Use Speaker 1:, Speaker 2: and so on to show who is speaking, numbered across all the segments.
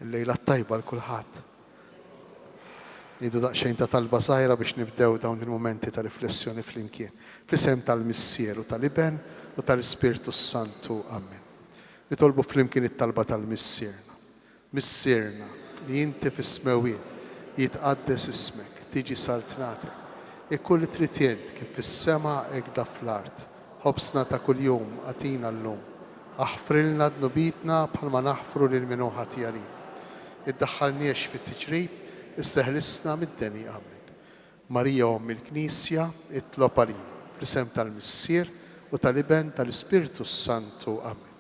Speaker 1: Il-lejla tajba l-kulħadd. Nidu daqsxejn ta' talba żgħira biex nibdew dawn il-momenti ta' riflessjoni flimkien. Fl-isem tal-Missier u tal-Iben u tal-Ispirtu Santu. Amen. Nitolbu flimkien it-talba tal-Missierna. Missierna li inti fis-smawiet jitqaddes ismek, tiġi saltnatek. Kull tritjent kif fis-sema hekk da fl-art. Ħobsna ta' kuljum għatina llum. Aħfrilna dnubitna bħalma naħfru lil min hu ħatjanin. Iddaħħalniex fit-tiġrib, isteħlisna mid-deni. Amen. Marija il-Knisja itlob għalina fl-isem tal-Missier u tal-Iben tal-Ispirtu Santu. Amen.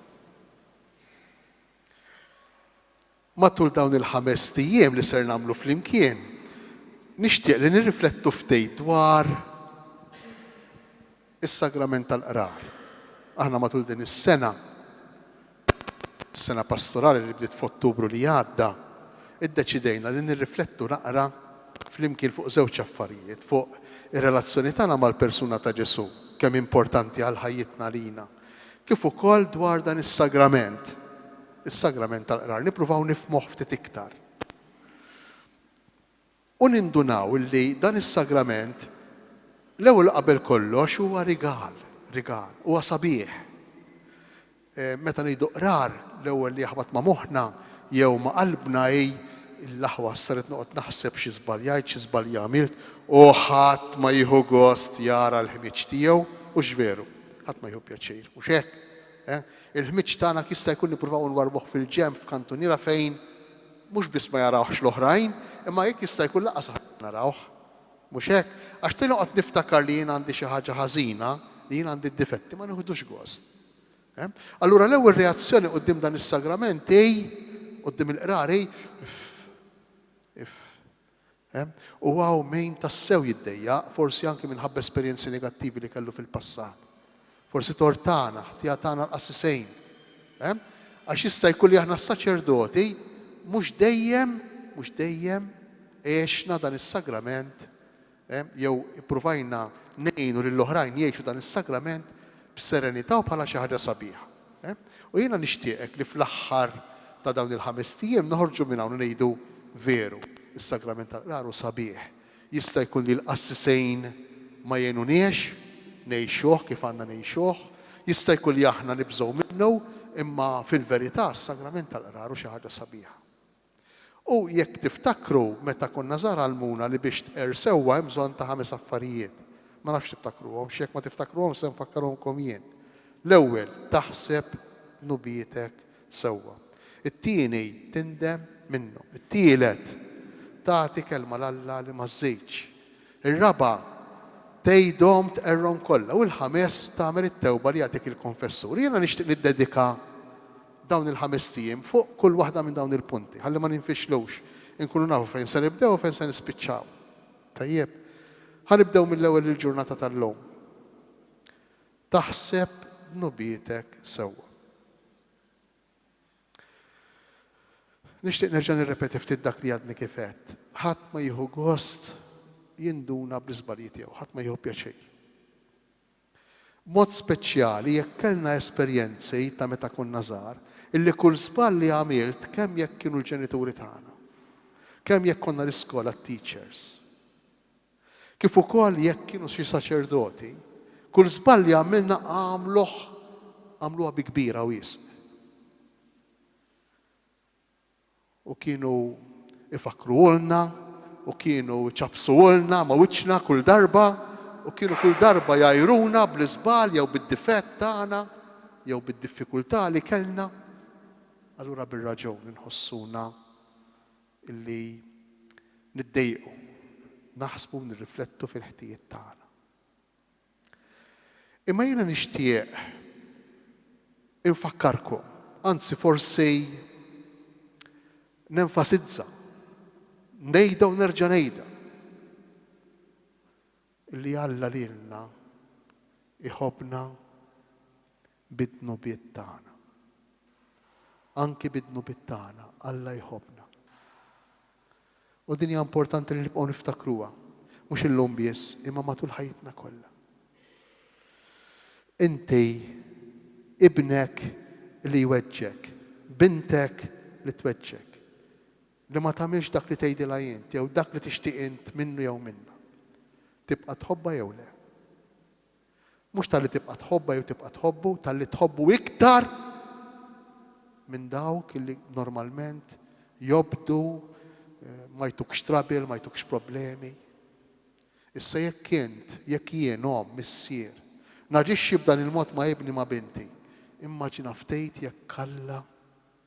Speaker 1: Matul dawn il-5 ijiem li ser nagħmlu flimkien, nixtieq li nirriflettu ftit dwar is-sagrament tal-qrar. Aħna matul din is-sena pastorali li bdiet f'Ottubru li għadda, iddeċidejna li nirriflettu naqra flimkien fuq żewġ affarijiet, fuq ir-relazzjoni tagħna mal-persuna ta' Ġesu, kemm importanti għal ħajjitna lina, kif ukoll dwar dan is-sagrament, is-sagrament tal-qrar, nippruvaw nifhmuh ftit iktar. U nindunaw li dan is-sagrament l-ewwel qabel kollox huwa rigal, huwa sabiħ. Meta ngħidu qrar, l-ewwel li jaħbad ma' moħħna jew ma' qalbna il-laħwa saret noqgħod naħseb xi żbaljajt, xi żbalji għamilt, u ħadd ma jieħu gost jara l-ħmiġ tiegħu u x'veru, ħadd ma jieħu pjaċir, mhux hekk? Il-ħmiġ tagħna jista' jkun nippruvaw nwarbuh fil-ġenb f'kantuniera fejn mhux biss ma jarawhx l-oħrajn, imma jekk jista' jkun laqas narawh. Mhux hekk? Għax tilqgħod niftakar li jien għandi xi ħaġa ħażina, li jien għandi d-difetti ma nieħudux gost. Allura l-ewwel reazzjoni quddiem dan is-sagrament quddiem il-qrar u għaw min tassew jiddejjaq, forsi anke minħabba esperjenzi negattivi li kellu fil-passat. Forsi tortana, ħtijatana l-qassisejn. Għax jista' jkun li aħna s-saċerdoti mhux dejjem għexna dan is-sagrament jew ippruvajna ngħinu lill-oħrajn jgħixu dan is-sagrament b'serenità u bħala xi ħaġa sabiħa. U jiena nixtieqek li fl-aħħar ta' dawn il-5 ijiem noħorġu minn hawn u ngħidu veru, is-sagrament tal-qrar hu sabiħ. Jista' jkun li l-qassisejn ma jgħinuniex ngħixuh kif għandna ngħixuh, jista' jkun li aħna nibżgħu minnu, imma fil-verità s-sagrament tal-qrar hu xi ħaġa sabiħa. U jekk tiftakru meta konna żgħar għallmuna li biex tqer sewwa hemm bżonn ta' 5 affarijiet. Ma nafx tiftakruhom, x'jekk ma tiftakruhom se nfakkarhomkom jien. L-ewwel taħseb nubietek sewwa. It-tieni tindem minnhom. It-tielet tagħti kelma l-Alla li ma żżejtx. Ir-raba' tgħidhom tqerrhom kollha u l-ħames tagħmel it-tewba li jagħtik il-konfessur. Jiena nixtieq niddedika dawn il-5 ijiem fuq kull waħda minn dawn il-punti, ħalli ma ninfixlux, inkunu nafu fejn se nibdew u fejn se nispiċċaw. Tajjeb. Ħanibdew mill-ewwel il-ġurnata tal-lum. Taħseb nubietek sewwa. Nixtieq nerġa' nirrepeti ftit dak li għadni kif għedt. Ħadd ma jieħu gost jinduna bl-iżbalji tiegħu, ħadd ma jieħu pjaċir. Mod speċjali jekk kellna esperjenzi ta' meta konna żgħar, illi kull żball li għamilt kemm jekk kienu l-ġenituri tagħna, kemm jekk konna l-iskola teachers, kif ukoll jekk kienu xi saċerdoti, kull żball li għamilna għamluha bi kbira wisq. U kienu ifakruhulna, u kienu ċabsuhulna ma' wiċċna kull darba, u kienu kull darba jgħajruna bl-iżbal jew bid-difett tagħna, jew bid-diffikultà li kellna. Allura bir-raġun inħossuna illi niddejqu, naħsbu nirriflettu fil-ħtijiet tagħna. Imma jiena nixtieq infakkarkom, anzi forsi nenfasizza, ngħidha u nerġa' ngħidha illi Alla lilna iħobbna bid-nubiet tagħna. Anki bid-nubiet tagħna Alla jħobbna. U din hija importanti li nibqgħu niftakruha, mhux illum biss, imma matul ħajtna kollha. Inti ibnek li jweġġek, bintek li tweġġek. li ma tagħmilx dak li tgħidilha int jew dak li tixtieq int minnu jew minnha. Tibqa' tħobbha jew le. Mhux tal-li tibqa' tħobbha jew tibqa' tħobbu, tal-li tħobbu iktar minn dawk li normalment jobdu ma jtukx trabil, ma jtukx problemi. Issa jekk jien missier, naġixxi b'dan il-mod ma' ibni ma' binti. Immaġina ftejt jekk Alla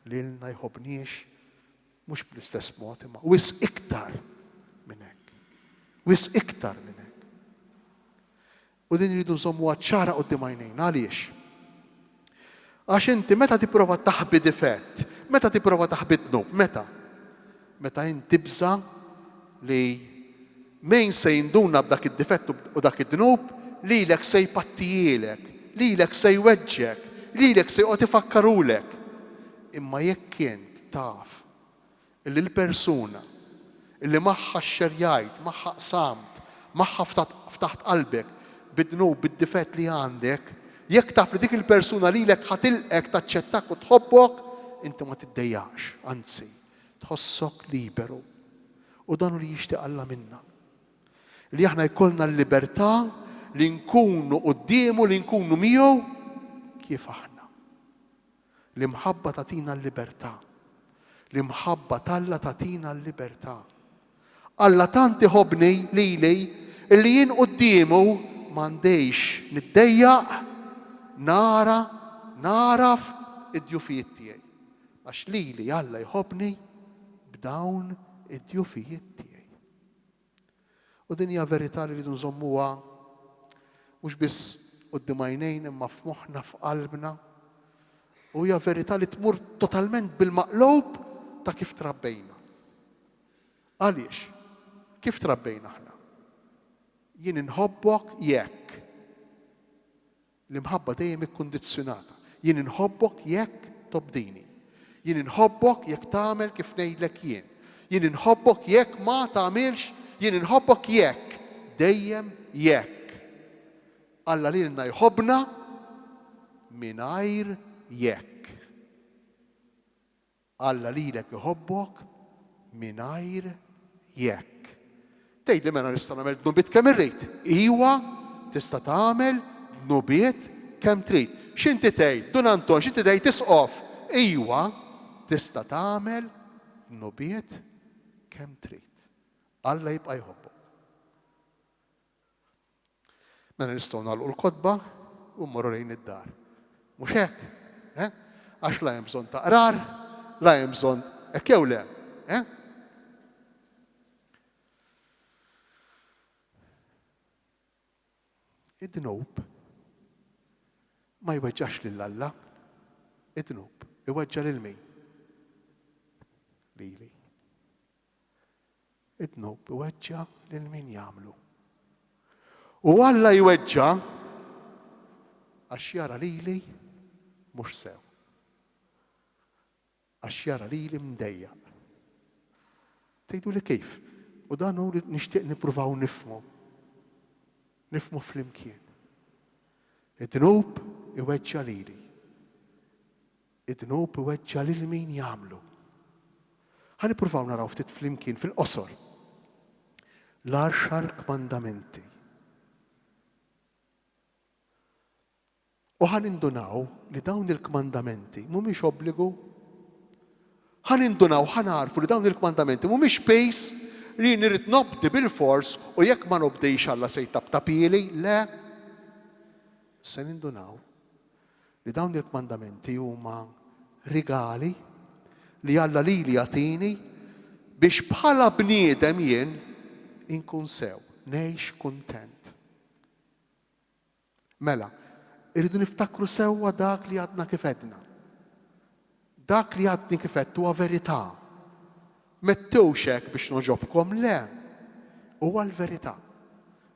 Speaker 1: lilna jħobbniex mhux bl-istess mod imma wis iktar minn hekk. Wis iktar minn hekk. U din iridu nżommuha ċara quddiem għajnejna għaliex? Għax inti meta tipprova taħbi difett, meta tipprova taħbi dnub, meta inti tibża li min se jinduna b'dak id-difett u dak id-dnub lilek se jpattijilek, lilek se jweġġek, lilek se jqgħod ifakkarulek. Imma jekk int taf illi l-persuna illi magħha xxerjajt, magħha qsamt, magħha ftaħt qalbek bid-dnub, bid-difett li għandek, jekk taf li dik il-persuna lilek ħatilqek taċċettak u tħobbok, inti ma tiddejjaqx, anzi, tħossok liberu. U dan li jixtieq Alla minna. Li aħna jkollna l-libertà li nkunu qudiemu, li nkunu miegħu kif aħna. L-imħabba tatina l-libertà. L-imħabba talla tatina l-libertà. Alla tant iħobbni lili illi jien qudiemu m'għandejx niddejjaq naraf id-djufijiet tiegħi. Għax lili Alla jħobbni b'dawn id-djufijiet tiegħi. U din hija verità li rridu nżommuha mhux biss quddiem għajnejn imma f'moħħna f'qalbna. U hija verità li tmur totalment bil-maqlub ta' kif trabbejna. Għaliex? Kif trabbejna aħna? Jien inħobbok jekk. L-imħabba dejjem ikkundizzjonata. Jien inħobbok jekk tobdini. Jien inħobbok jekk tagħmel kif ngħidlek jien. Jien inħobbok jekk ma tagħmilx, jien inħobbok jekk. Dejjem jekk. Alla lilna jħobbna mingħajr jekk. Alla lilek iħobbok mingħajr jekk. Tgħidli mela nista' nagħmel dnubiet kemm irrid. Iwa tista' tagħmel dnubiet kemm trid. X'inti tgħid? Dun Anton, x'inti tgħid tisqof? Iwa tista' tagħmel dnubiet kemm trid. Alla jibqa' jħobbok. Mela nistgħu nagħlqu l-kotba u mmorru lejn id-dar. Mhux hekk? Għax la hemm bżonn taqrar, la hemm bżonn hekk jew le. Id-dnub ma jweġġax lil Alla. Id-dnub iweġġa lil min? Lili. Id-dnub iweġġa lil min jagħmlu. U Alla jweġġa għax jara lili mhux sew. Għax jara lili mdejjaq. Tgħiduli kif? U dan hu li nixtieq nippruvaw nifhmu. Nifhmu flimkien. Id-dnub iweġġa lili. Id-dnub iweġġa lil min jagħmlu. Ħanippruvaw naraw ftit flimkien fil-qosor. L-10 kmandamenti. U ħanindunaw li dawn il-kmandamenti mhumiex obbligu. Ħanindunaw ħanarfu li dawn il-kmandamenti mhumiex pejs li nirrid nobdi bil-fors u jekk ma nobdejx Alla se jtabtapili, le. Se nindunaw li dawn il-kmandamenti huma rigali li Alla lili jagħtini biex bħala bniedem jien inkun sew, ngħix kuntent. Mela, irridu niftakru sewwa dak li għadna kif edna. Dak li għadni kif għedt huwa verità. Mettewx hekk biex noġobkom, le. Huwa l-verità.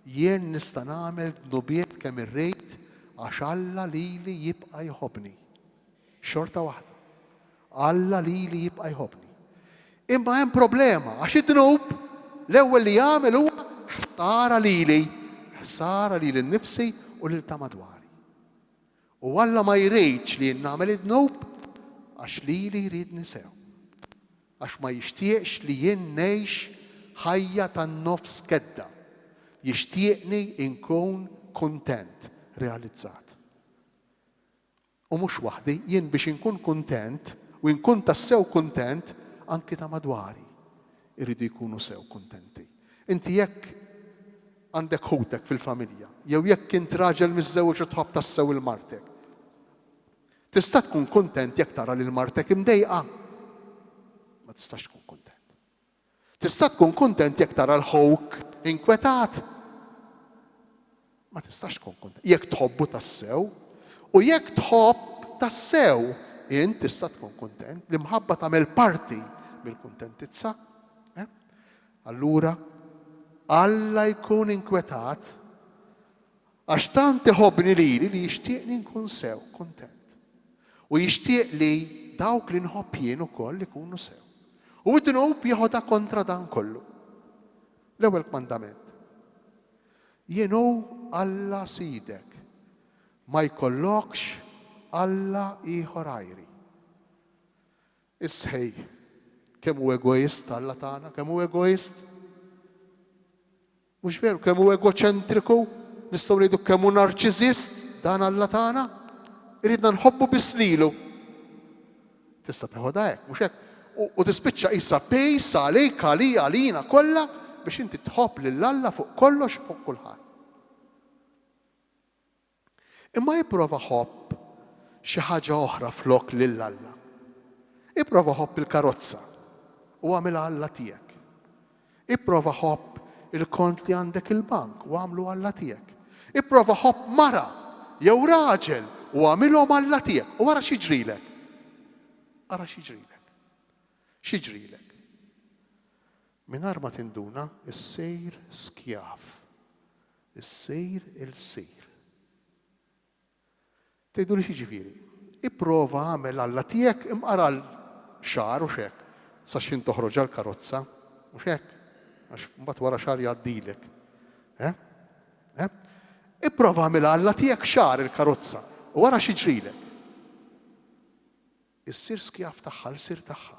Speaker 1: Jien nista' nagħmel dnubiet kemm irrid għax Alla lili jibqa' jħobbni. Xorta waħda. Alla lili jibqa' jħobbni. Imma hemm problema għax id-dnub l-ewwel li jagħmel huwa ħsara lili nnifsi u lil ta' madwari. U Alla ma jridx li nagħmel id-dnub għax lili jridni sew. Għax ma jixtieqx li jien ngħix ħajja tan-nofs kedda. Jixtieqni inkun kuntent, realizzat. U mhux waħdi, jien biex inkun kuntent u nkun tassew kuntent anki ta' madwari irridu jkunu sew kuntenti. Inti jekk għandek ħutek fil-familja, jew jekk int raġel miż-żewġ u tħobb tassew il-martek. Tista' tkun kuntent jekk tara lil martek imdejqa. Ma tistax tkun kuntent. Tista' tkun kuntent jekk tara l-ħowk inkwetat. Ma tistax tkun kuntent. Jekk tħobbu tassew u jekk tħobb tassew, int tista' tkun kuntent li mħabba tagħmel parti mill-kuntentizza. Allura Alla jkun inkwetat għax tant iħobbni lili li jixtieqni nkun sew kuntent. U jixtieq li dawk li nħobb jien ukoll ikunu sew. U it-tnub jieħodha kontra dan kollu. L-ewwel mandament. Jienu Alla sidek ma jkollokx Alla ieħor għajri. Isħej, kemm hu egoist Alla tagħna, kemm hu egoist? Mhux veru, kemm hu egoċentriku, nistgħu ngħidu kemm hu narċiżist dan Alla tagħna, iridna nħobbu biss lilu. Tista' teħodha hekk, mhux hekk. U tispiċċa qisha pejsa għalejk għalija għalina kollha biex inti tħobb lil Alla fuq kollox fuq kulħadd. Imma jipprova ħobb xi ħaġa oħra flok lil Alla. Ipprova ħobb il-karozza u għamilha Alla tiegħek. Ipprova ħobb il-kont li għandek il-bank u għamlu Alla tiegħek. Ipprova ħobb mara jew raġel u għamilhom Alla tiegħek. U wara x'jiġrilek? Ara x'jiġrilek? X'jiġrilek? Mingħajr ma tinduna issejr skjaf. Issejr il-sejr. Tgħidu li x'jiġifieri? Ipprova għamel Alla tiegħek imqara l-xahar u x'hekk sa x'in toħroġ għall-karozza, mhux hekk? Għax mbagħad wara xahar jgħaddilek. Ipprova għamilha Alla tiegħek xahar il-karozza u wara x'jiġrilek? Issir skjaf tagħha l-sir tagħha.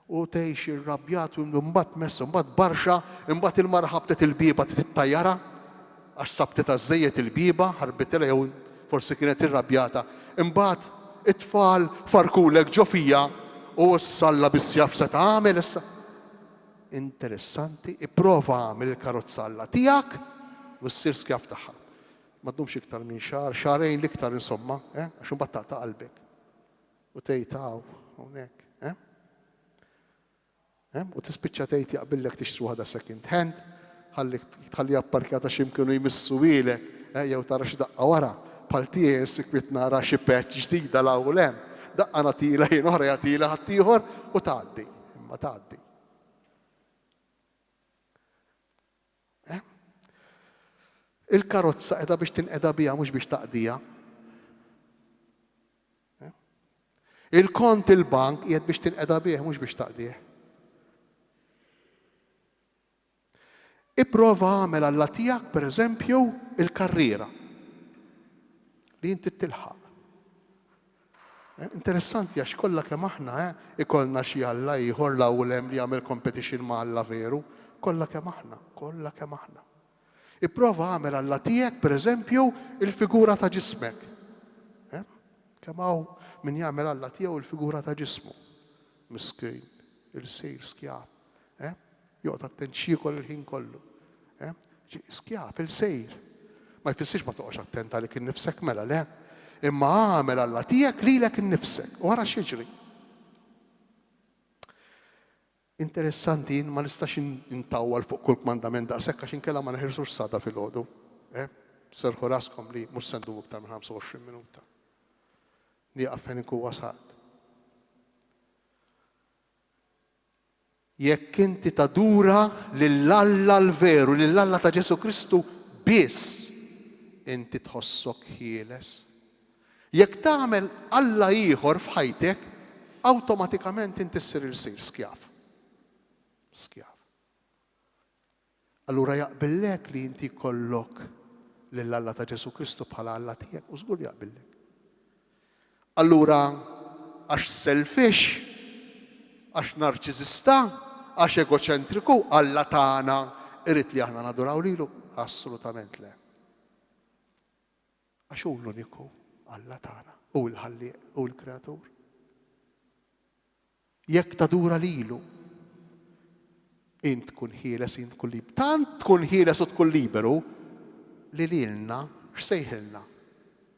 Speaker 1: U tgħix irrabjat u mbagħad messa, mbagħad barxa, mbagħad il-mara ħabtet il-biba tittajjara għax sabtet żejjed il-biba, ħarbitilha jew forsi kienet irrabjata. Imbagħad it-tfal farkulek ġo fija u s-salla bis-sjaf se tagħmel issa. Interessanti, ipprova għamil il-karozza Alla tiegħek u ssir skjaf tagħha. Ma tdumx iktar minn xahar, xahrejn l-iktar insomma, għax imbagħad taqta' qalbek. U tgħid hawnhekk, u tispiċċa tgħid jaqbillek tixtri waħda second hand, tħalliha apparkjata x'imkienu jmissu ilek, jew tara xi daqqa wara, bħal tiegħi sikwit nara xi patch ġdida l-ewwel hemm. Daqqa nagħtila jien oħra jagħtila ħadd ieħor u tgħaddi, imma tgħaddi. Il-karozza qiegħda biex tinqeda biha mhux biex taqdija. Il-kont il-bank qiegħed biex tinqeda bih mhux biex taqdih. Ipprova għamel Alla tiegħek pereżempju il-karriera li inti tilħaq. Interessanti għax kollha kemm aħna ikollna xi Alla ieħor l-ewwel hemm li jagħmel competition ma' Alla veru, kollha kemm aħna. Ipprova għamel Alla tiegħek pereżempju il-figura ta' ġismek. Kemm hawn min jagħmel Alla tiegħu il-figura ta' ġismu. Miskejn, il-sejr skjaf. Joqgħod attent xiekol il-ħin kollu. Skjaf, il-sejr. Ma jfissirx ma toqgħodx attent għalik innifsek mela le. Imma għamel Alla tiegħek lilek innifsek. Wara x'jiġri? Interessanti, ma nistax intawwal fuq kull mandament daqshekk għax inkella ma neħirsux sada filgħodu. Serħu raskom li mhux se ndumu iktar minn 25 minuta. Nieqaf fejn inkun wasalt. Jekk inti tadura lill-Alla l-veru, lill-Alla ta' Ġesu Kristu biss, inti tħossok ħieles. Jekk tagħmel Alla ieħor f'ħajtek, awtomatikament inti ssir il-sir skjaf. Allura jaqbillek li inti kollok lill-Alla ta' Ġesu Kristu bħala Alla tiegħek u żgur jaqbillek. Allura għax selfish għax narċisista, għax egoċentriku, Alla tagħna irrid li aħna naduraw lilu? Assolutament le. Għax hu l-uniku Alla tagħna, hu l-ħallieq, hu l-Kreatur. Jekk tadura lilu, int tkun ħieles, int tkun liberu. Tant tkun ħieles u tkun liberu li lilna x'sejħilna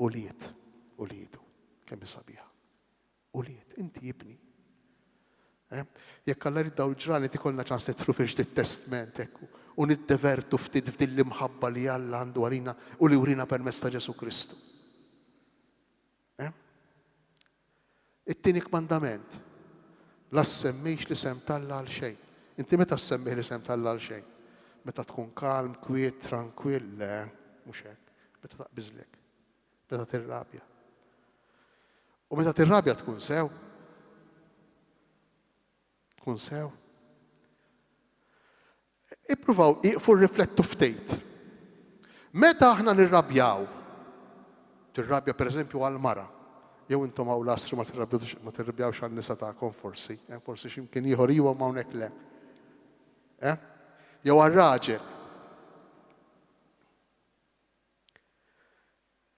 Speaker 1: ulied u liedu. Kemm sabiħa. Ulied, inti jibni. Jekk Alla jrid dawn il-ġranet ikollna ċans nidħlu fil-Ġdid Testament u niddevertu ftit l-imħabba li Alla għandu għalina u li urina permezz ta' Ġesu Kristu. It-tieni kmandament, la semmejx li sem Alla għal xejn. Inti meta semmih li sem Alla għal xejn? Meta tkun kalm, kwiet, tranquill, le, mhux hekk. Meta taqbiżlek, meta tirrabja. U meta tirrabja tkun sew. Tkun sew. Ippruvaw iqfu rriflettu ftit. Meta aħna nirrabjaw, tirrabja pereżempju għall-mara, jew intom hawn l-asri ma tirrabjawx għan-nisa tagħkom forsi, forsi x'imkien ieħor iwa ma hawnhekk le. Jew għar-raġel.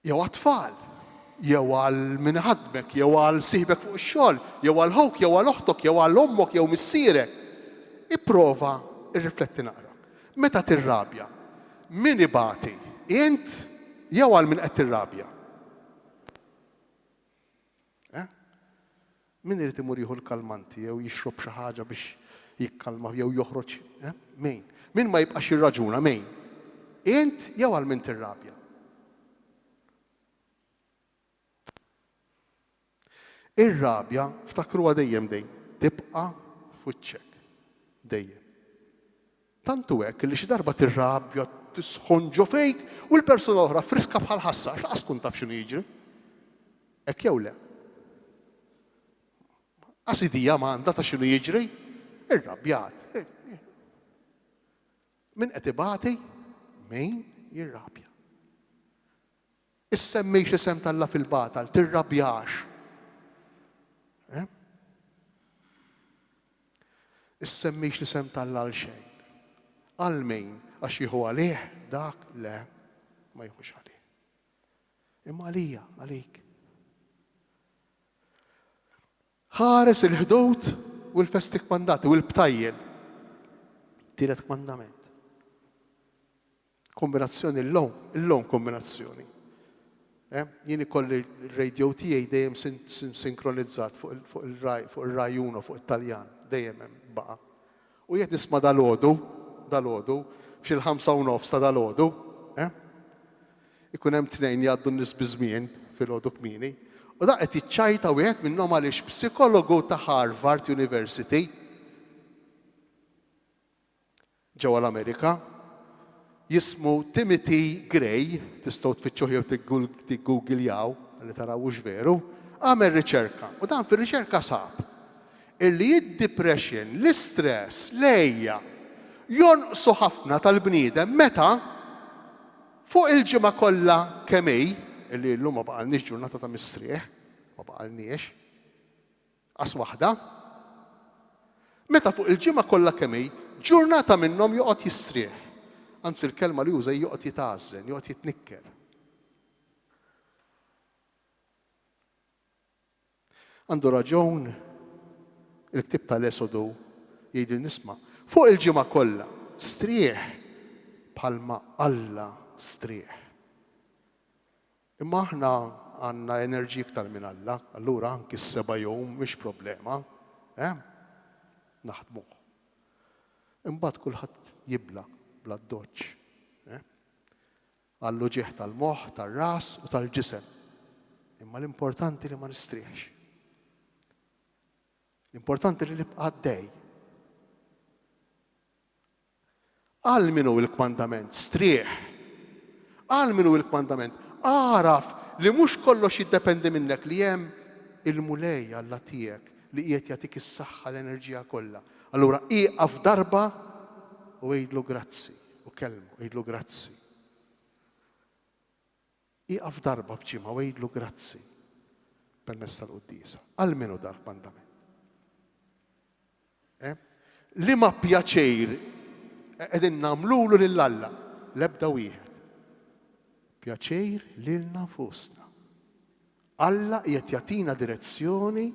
Speaker 1: Jew għat-tfal, jew għal min ħadmek, jew għal sieħbek fuq ix-xogħol, jew għal ħowk, jew għal oħtok, jew għal ommok, jew missierek. Ipprova irrifletti naqra. Meta tirrabja, min ibati? Int jew għal min qed tirrabja? Min irid imur jieħu l-kalmanti jew jixrob xi ħaġa biex jikkalma jew joħroġ? Min? Min ma jibqax jirraġuna min? Int jew għal min tirrabja? Ir-rabja ftakruha dejjem tibqa' f'wiċċek dejjem. Tantu hekk li xi darba tirrabja tisħonġo fejk u l-persuna oħra friska bħal ħassa x'qas tkun taf x'inhu jiġri. Hekk jew le? Asidija ma għandha ta' x'inhu jiġri? Irrabjat. Min qed ibati? Min jirrabja. Issemmejx isem Alla fil-batal, tirrabjax. Issemmejx l-isem Alla għal xejn. Għal min għax jieħu għalih dak le ma jieħux għalih. Imma għalija, għalik. Ħares il-ħdud u l-festi kmandati u l-btajjel. Tielet kmandament. Kombinazzjoni il-lum kombinazzjoni. Jien ikolli il-radio tiegħi dejjem sinkronizzat fuq il-Rai Uno, fuq it-Taljan, dejjem hemm baqa'. U jekk nisma' dalodu, f'xi-5:09 ta' dalodu, ikun hemm tnejn jgħaddu n-nies biżmien fil-għodu kmieni, u da qed jiċċajta wieħed minnhom għaliex psikologu ta' Harvard University ġewwa l-Amerika jismu Timothy Gray, tistgħu tfittxuh jew tiggugiljaw li tarawux veru, għamel riċerka. U dan fir-riċerka sab illi id-depression, l-istress, lejja jonqsu ħafna tal-bniedem meta fuq il-ġimgħa kollha kemm illi llum ma baqalniex ġurnata ta' mistrieħ, ma baqalniex, qas waħda. Meta fuq il-ġimgħa kollha kemm ġurnata minnhom joqgħod jistrieħ. Anzi l-kelma li juża joqgħod jitgħażen, joqgħod jitnikker. Għandu raġun il-ktib tal-Esodu jgħidu nisma' fuq il-ġimgħa kollha strieħ bħalma Alla strieħ. Imma aħna għandna enerġija iktar minn Alla, allura anki s-seba' jum mhix problema, naħdmuh. Imbagħad kulħadd jibla bla d-doċċ. Għallu ġieħ tal-moħħ, tar-ras u tal-ġisem. Imma l-importanti li ma nistrieħx. L-importanti li nibqa' għaddej. Għal minu il-kmandament, strieħ. Għal minu il-kmandament, għaraf li mhux kollox jiddependi minnek li hemm il-mulej Alla tiegħek li qiegħed jagħtik is-saħħa l-enerġija kollha. Allura ieqaf darba u għidlu grazzi, u kelmu, għidlu grazzi. Iqaf darba f'ġimgħa u għidlu grazzi permezz tal-Qudiesa. Għal minu dar mandament. Li ma pjaċir qegħdin nagħmlulu lill-Alla l-ebda wieħed. Pjaċir lilna nfusna. Alla qiegħed jagħtina direzzjoni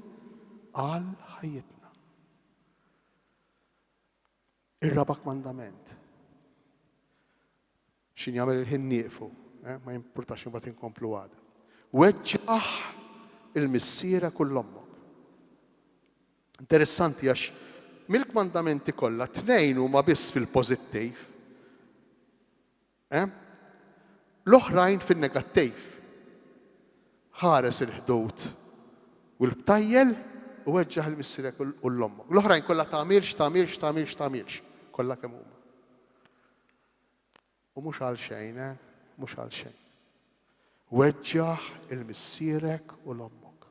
Speaker 1: għal ħajjitna. Ir-raba' mandament. X'in jagħmel il-ħin nieqfu, ma jimpurtax imbagħad inkomplu għada. Weġġaħ il-missiera kull ommok. Interessanti għax mill-kmandamenti kollha 2 huma biss fil-pożittiv. L-oħrajn fin-negattiv. Ħares il-ħdud u l-btajjel u weġġaħ il-missiera kull ommok. L-oħrajn kollha tagħmilx kollha kemm huma. U mhux għal xejn, mhux għal xejn. Weġġaħ il-missierek u l-ommok.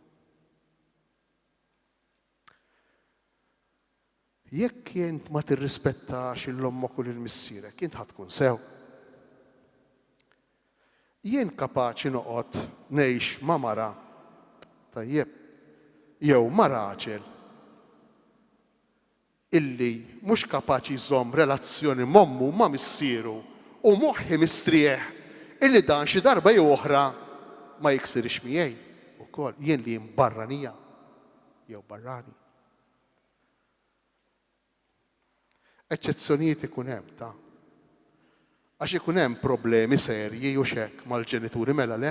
Speaker 1: Jekk jent ma tirrispettax l-ommok u l-missierek, jent ħatkun sew. Jien kapaċi noqgħod ngħix ma' mara tajjeb jew ma' raġel illi mhux kapaċi jżomm relazzjoni mommu ma' missieru u moħħi mistrieħ illi dan xi darba jew oħra ma jiksirix miegħi ukoll jien li barranija jew barrani. Eċċezzjonijiet ikun hemm ta' għax ikun hemm problemi serji u xekk mal-ġenituri mela le.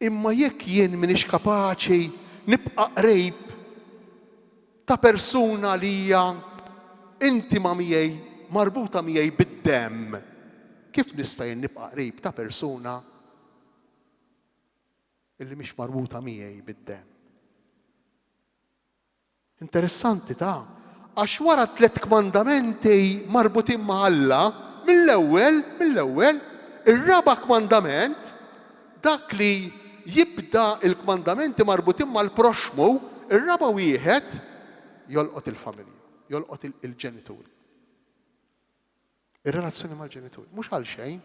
Speaker 1: Imma jekk jien m'iniex kapaċi nibqa' qrib ta' persuna li hija intima miegħi, marbuta miegħi bid-demm, kif nista' jien nibqa' qrib ta' persuna illi mhix marbuta miegħi bid-demm? Interessanti ta' għax wara 3 kmandamenti marbutin ma' Alla, mill-ewwel, ir-raba' kmandament, dak li jibda il-kmandamenti marbutin mal-proxmu, ir-raba' wieħed jolqot il-familja, jolqot il-ġenituri. Ir-relazzjoni mal-ġenituri, mhux għal xejn.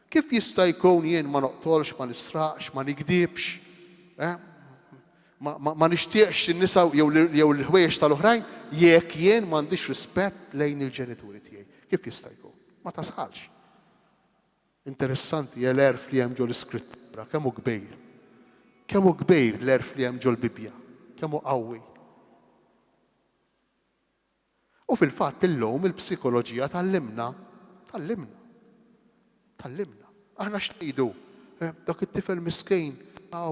Speaker 1: Kif jista' jkun jien ma noqtolx, ma nisraqx, ma nikdibx, ma nixtieqx in-nisa jew l-ħwejjex tal-oħrajn jekk jien m'għandix rispett lejn il-ġenituri tiegħi. Kif jista' jkun? Ma tasħalx. Interessanti l-erf li hemm ġol iskrittura, kemm hu kbir. Kemm hu kbir l-erf li hemm ġol Bibja, kemm hu qawwi. U fil-fatt illum il-psikoloġija tallimna. Aħna x'ngħidu? Dak it-tifel miskejn,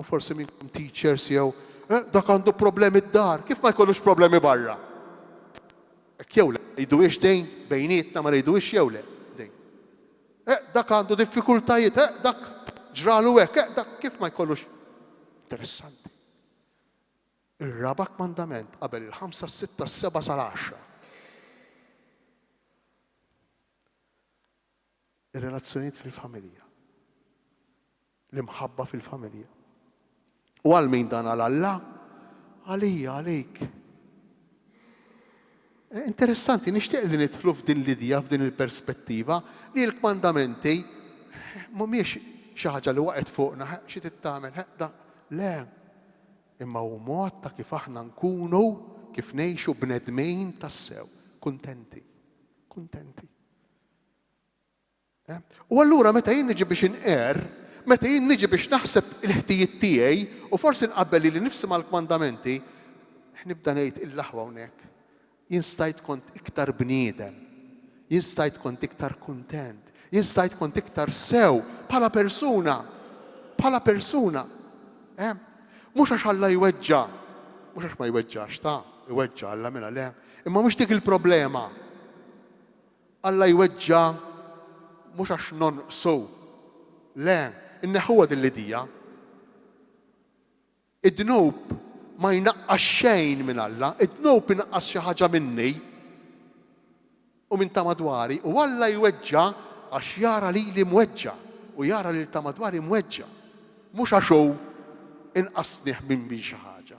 Speaker 1: forsi minnkom teachers jew dak għandu problemi d-dar, kif ma jkollux problemi barra? Jew le, jgħiduhiex dejn bejnietna ma jgħiduhiex jew le dejn. Dak għandu diffikultajiet, dak ġralu hekk, dak kif ma jkollux. Interessanti. Ir-raba' kmandament qabel il-5, 6, 7 sal-10. Ir-relazzjonijiet fil-familja. L-imħabba fil-familja. U għal min dan għal Alla, għalija, għalik. Interessanti, nixtieq li nidħlu f'din l-idea, f'din il-perspettiva li l-kmandamenti mhumiex xi ħaġa li waqgħet fuqna, xi tittamel, le. Imma hu mod ta' kif aħna nkunu, kif ngħixu bnedmin tassew, kuntenti. U allura meta jien niġi biex inqer, meta jien niġi biex naħseb il-ħtijiet tiegħi u forsi nqabbel li nifsi mal-kmandamenti, nibda ngħid il-laħwa hawnhekk. Jien stajt kont iktar bniedem, jien stajt kont iktar kuntent, jien stajt kont iktar sew bħala persuna. Mhux għax Alla jweġġa, mhux għax ma jweġġax ta' jweġġa Alla mela le, imma mhux dik il-problema. Alla jweġġa mhux għax nonqsu. Le, inneħuha din l-idea. Id-dnub ma jnaqqas xejn minn Alla, id-dnub inaqqas xi ħaġa minni u minn ta' madwari u Alla jweġġa għax jara li mweġġa u jara li ta' madwari mweġġa. Mhux għax hu inqasnih minn xi ħaġa.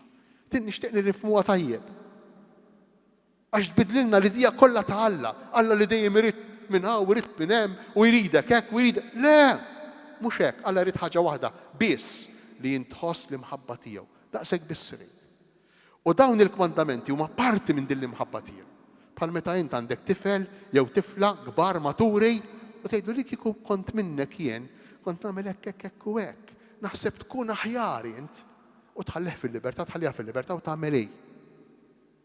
Speaker 1: Nixtieq li nifhmuha tajjeb. Għax tbidlilna l-idea kollha ta' Alla. Alla li dejjem irid minn hawn, irid minn hemm u jridek hekk u jridek. Le! Mhux hekk, Alla jrid ħaġa waħda biss li jintħoss l-imħabba tiegħu. Daqshekk biss irid. U dawn il-kmandamenti huma parti minn din l-imħabba tiegħu. Bħal meta int għandek tifel jew tifla kbar maturi u tgħidu li kieku kont minnek jien, kont nagħmel hekk u hekk. Naħseb tkun aħjar int u tħallih fil-libertà, tħallيha fil-libertà u tagħmel hej.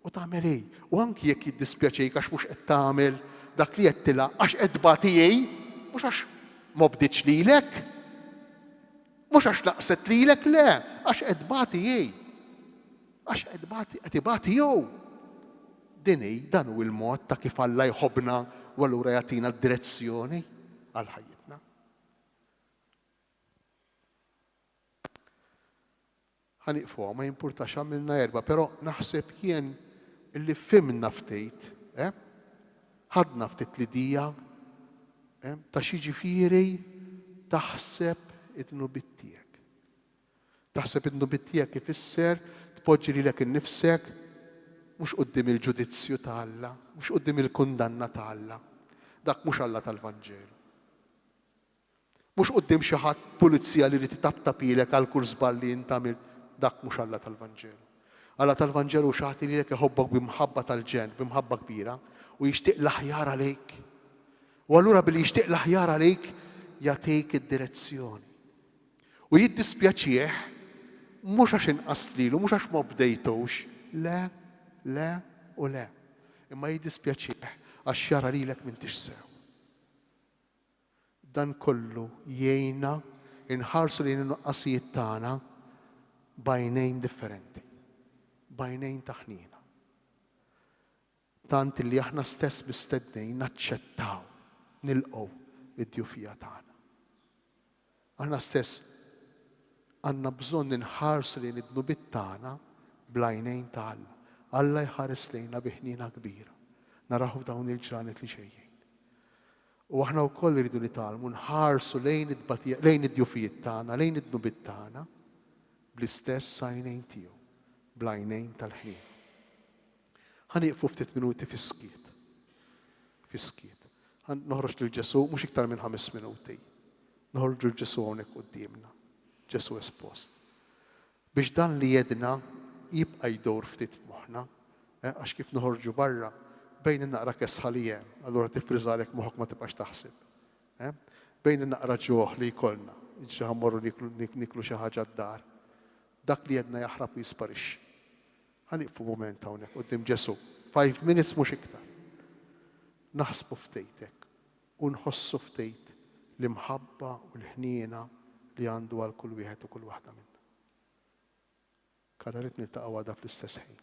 Speaker 1: U tagħmel hej. U anki jekk jiddispjaċejk għax mhux qed tagħmel dak li qed tilha għax qed bagħtijej, mhux għax ma bdiċ lilek, mhux għax laqset lilek, le, għax qed bagħtijej. Għax qed ibagħti jew. Dan hu l-mod ta' kif Alla jħobbna u allura jagħtina d-direzzjoni għal ħajjitna. Ħaniqfu ma jimpurtax għamilna erba', però naħseb jien illi fimna ftit, ħadna ftit l-idea ta' xi ġifieri taħseb id-nubit tiegħek. Taħseb id-nubit tiegħek ifisser tpoġġi lilek innifsek mhux quddiem il-ġudizzju ta' Alla, mhux quddiem il-kundanna ta' Alla. Dak mhux Alla tal-Vanġelu. Mhux quddiem xi ħadd pulizija li rid itabtabilek għal kull żball li int għamilt, dak mhux Alla tal-Vanġelu. Alla tal-Vanġelu xi ħadd li lek iħobbok b'imħabba tal-ġen, b'imħabba kbira u jixtieq l-aħjar għalejk. U allura billi jixtieq l-aħjar għalejk jagħtik id-direzzjoni. U jiddispjaċih mhux għax inqas lilu, mhux għax ma bdejtux, le u le. Imma jiddispjaċih għax jara lilek m'intix sew. Dan kollu jgħinna inħarsu lejn in-nuqqasijiet tagħna b'għajnejn differenti, b'għajnejn ta' ħnina. Tant li aħna stess bistednej naċċettaw, nilqgħu id-djufija tagħna. Aħna stess għandna bżonn inħarsu lejn id-nubit tagħna bl-għajnejn ta' Alla. Alla jħares lejna bi ħnina kbira. Naraw dawn il-ġranet li xejjin. U aħna wkoll iridu nitalmu nħarsu lejn id-djufijiet tagħna, lejn id-nubit tagħna bl-istess għajnejn tiegħu, bl-għajnejn tal-ħnien. Ħanieqfu ftit minuti fis-skiet. Fis-skiet. Noħroġ lil Ġesu mhux iktar minn 5 minuti. Noħorġu l-Ġesu hawnhekk qudiemna. Ġesu espost. Biex dan li jedna jibqa' jdور ftit f'moħħna, għax kif noħorġu barra bejn naqra kesħa li hemm, allura tifriżalek moħħok ma tibqax taħseb. Bejn naqra ġuħ li jkollna, jiġri ħammorru niklu xi ħaġa d-dar. Dak li jedna jaħrab u jisparixxi. Ħaniqfu mument hawnhekk quddiem Ġesu, 5 minutes mhux iktar. Naħsbu ftejtek u nħossu ftejt l-imħabba u l-ħniena li għandu għal kull wieħed u kull waħda minna. Kada rrid niltaqgħu għadha fl-istess ħin.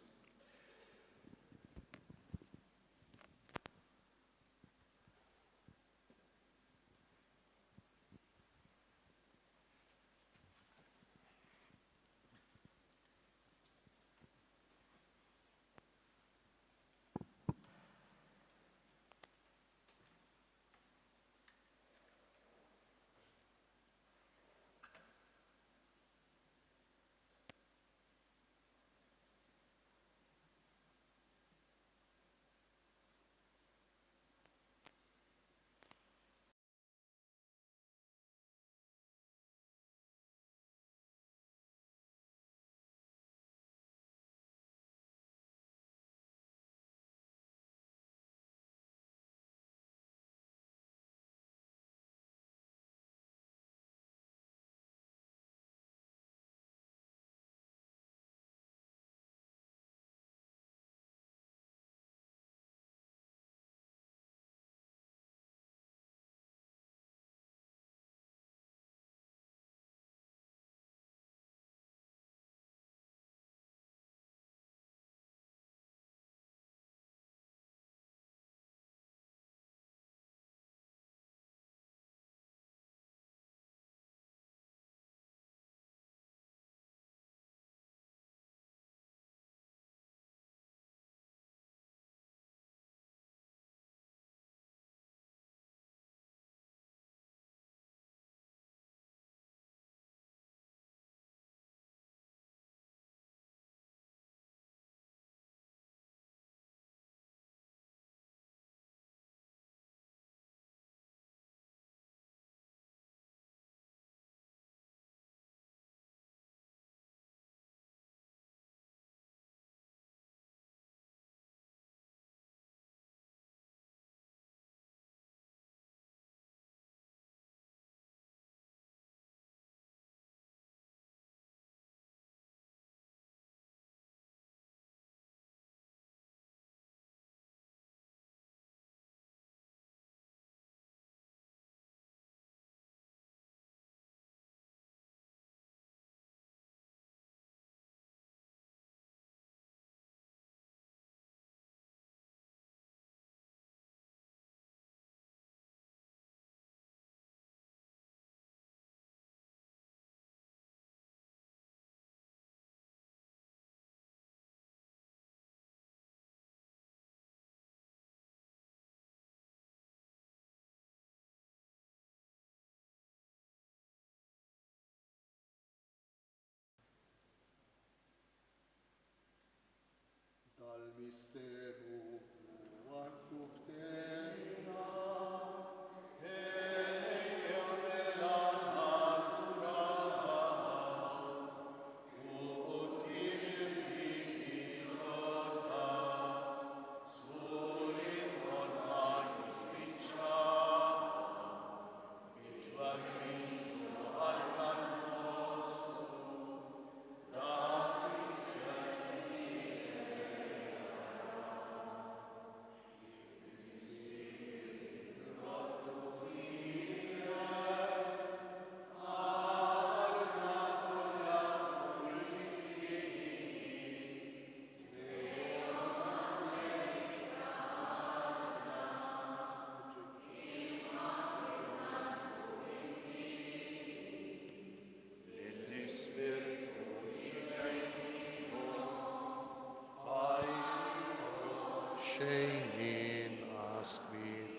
Speaker 1: Shaynin asquith.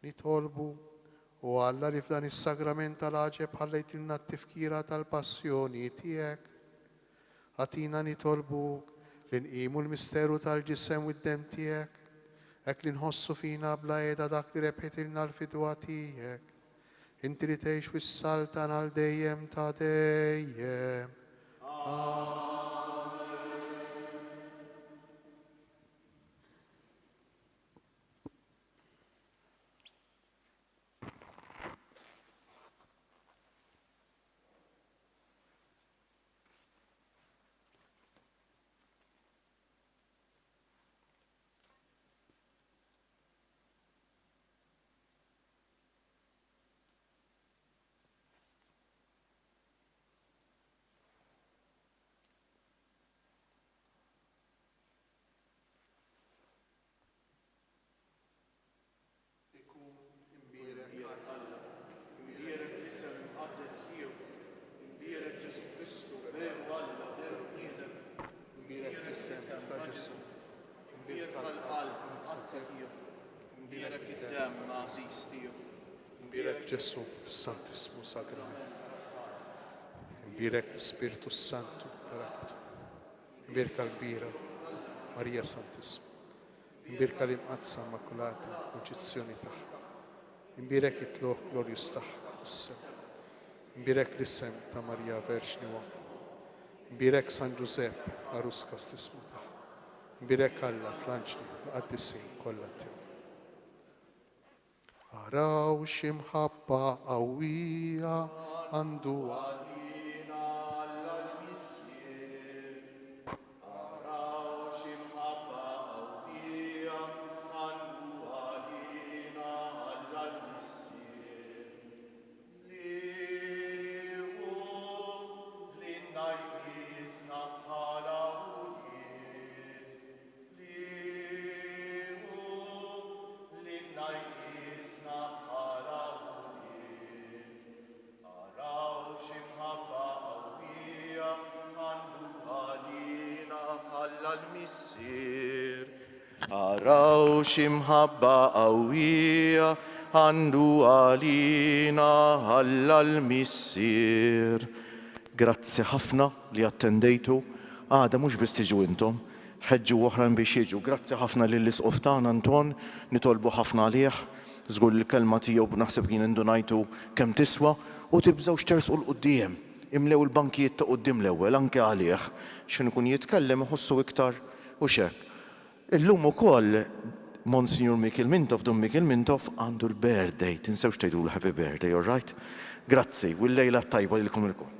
Speaker 1: Nitolbu u Alla li f'dan is-sagrament tal-għaġeb ħallejtilna t-tifkira tal-passjoni tiegħek. Għatina nitolbuk li nqimu l-misteru tal-ġisem u d-dem tiegħek, hekk li nħossu fina bla qiegħda dak li rebħitilna l-fidwa tiegħek. Inti li tgħix fis-saltan għal dejjem ta' dejjem. Imbirek Ġesu fis-Santismu Sagrament. Imbirek l-Spiritu Santu Paraktu. Imbirka l-kbira Marija Santismu. Imbirka l-imqazza Immakulata l-Unġizzjoni tagħha. Imbirek it-tluq glorjus tagħha fis-sew. Imbirek l-isem ta' Marija Verġni Uomo. Imbirek San Giuseppe Arus Kastismu tagħha. Imbirek Alla fl-anġli l-qaddisin kollha tiegħu. Araw ximħabba qawwija għandu għalina l-missier. Araw ximħabba qawwija għandu għalina l-missier. Liħu li najjizna bħala ujiet. Liħu li najjizna missier. Araw ximħabba qawwija għandu għalina għall-missier. Grazzi ħafna li attendejtu. Għada mhux biss tiġu intom, ħeġġu oħrajn biex jiġu. Grazzi ħafna lill-isqof tagħna Anton, nitolbu ħafna għalih. Żgur l-kelma tiegħu naħseb kien indunajtu kemm tiswa u tibżgħux tersqu l-quddiem. Imlew il-bankijiet ta' qudiem l-ewwel anke għalih x'in ikun jitkellem iħossu iktar u x'hekk. Illum ukoll Monsignor Mikil Mintoff, Dun Mikil Mintoff għandu l-birthday, tinsewx tgħidulu happy birthday, all right? Grazzi, u l-lejla tajba lilkom ilkoll.